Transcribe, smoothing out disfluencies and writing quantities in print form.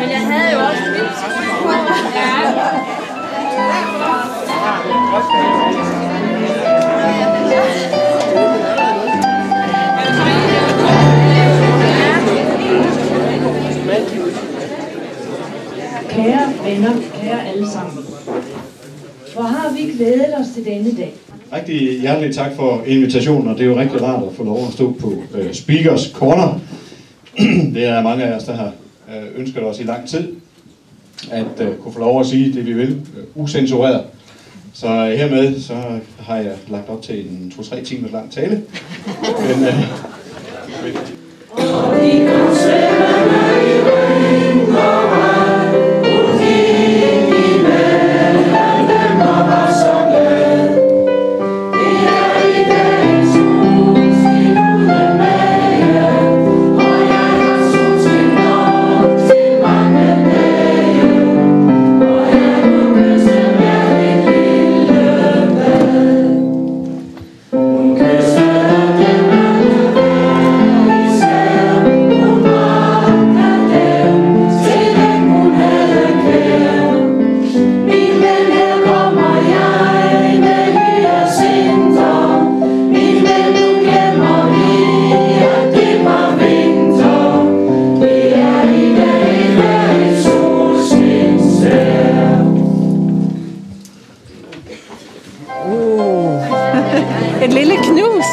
Men jeg havde jo også Kære venner, kære alle sammen. Hvor har vi glædet os til denne dag. Rigtig hjertelig tak for invitationen, og det er jo rigtig rart at få lov at stå på Speakers Corner. Det er mange af os, der har ønsket os i lang tid, at kunne få lov at sige det, vi vil, usensureret. Så hermed så har jeg lagt op til en 2-3 timers lang tale. Men, Et lille knus.